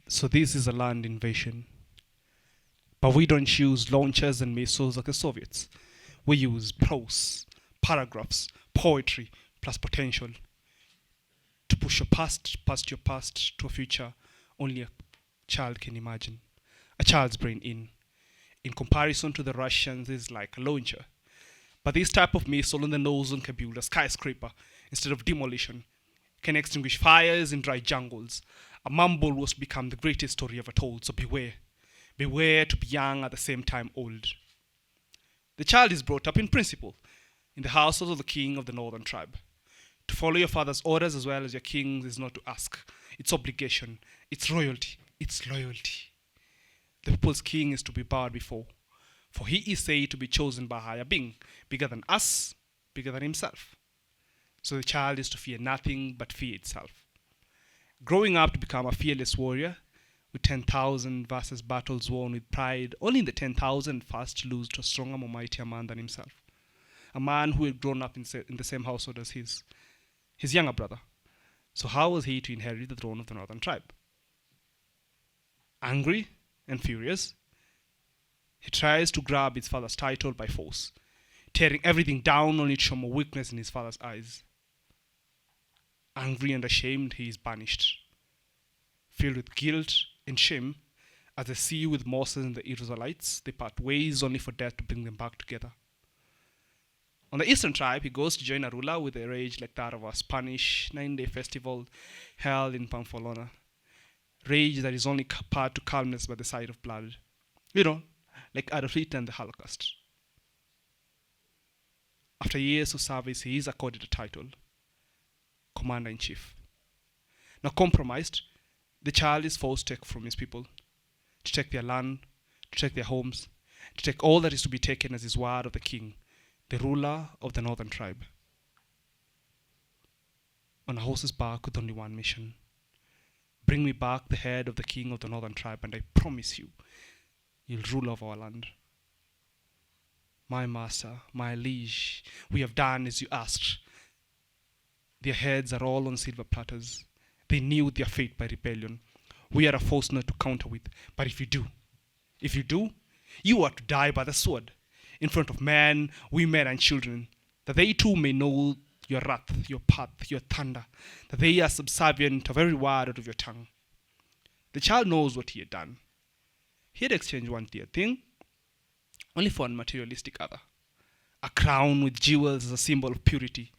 So this is a land invasion. But we don't use launchers and missiles like the Soviets. We use prose, paragraphs, poetry, plus potential to push your past your past to a future only a child can imagine. A child's brain in comparison to the Russians is like a launcher. But this type of missile on the nose can build a skyscraper instead of demolition, can extinguish fires in dry jungles. A mumble was to become the greatest story ever told, so beware. Beware to be young at the same time old. The child is brought up in principle in the household of the king of the northern tribe. To follow your father's orders as well as your king's is not to ask. It's obligation, it's royalty, it's loyalty. The people's king is to be bowed before, for he is said to be chosen by a higher being, bigger than us, bigger than himself. So the child is to fear nothing but fear itself. Growing up to become a fearless warrior, with 10,000 versus battles won with pride, only in the 10,000 fast to lose to a stronger, more mightier man than himself. A man who had grown up in the same household as his younger brother. So how was he to inherit the throne of the northern tribe? Angry and furious, he tries to grab his father's title by force, tearing everything down only to show more weakness in his father's eyes. Angry and ashamed, he is banished. Filled with guilt and shame, as they see with Moses and the Israelites, they part ways only for death to bring them back together. On the eastern tribe, he goes to join a ruler with a rage like that of a Spanish 9-day festival held in Pamplona. Rage that is only part to calmness by the sight of blood. You know, like Adolf Hitler and the Holocaust. After years of service, he is accorded a title, Commander in Chief. Now compromised, the child is forced to take from his people, to take their land, to take their homes, to take all that is to be taken as his word of the king, the ruler of the northern tribe. On a horse's back with only one mission. Bring me back the head of the king of the northern tribe, and I promise you, you'll rule over our land. My master, my liege, we have done as you asked. Their heads are all on silver platters. They knew their fate by rebellion. We are a force not to counter with, but if you do, you are to die by the sword, in front of men, women, and children, that they too may know your wrath, your path, your thunder, that they are subservient of every word out of your tongue. The child knows what he had done. He had exchanged one dear thing, only for one materialistic other. A crown with jewels as a symbol of purity,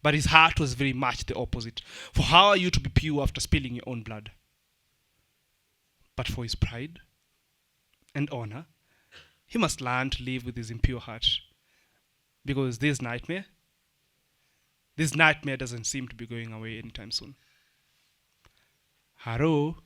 but his heart was very much the opposite. For how are you to be pure after spilling your own blood? But for his pride and honor, he must learn to live with his impure heart. Because this nightmare doesn't seem to be going away anytime soon. Hello?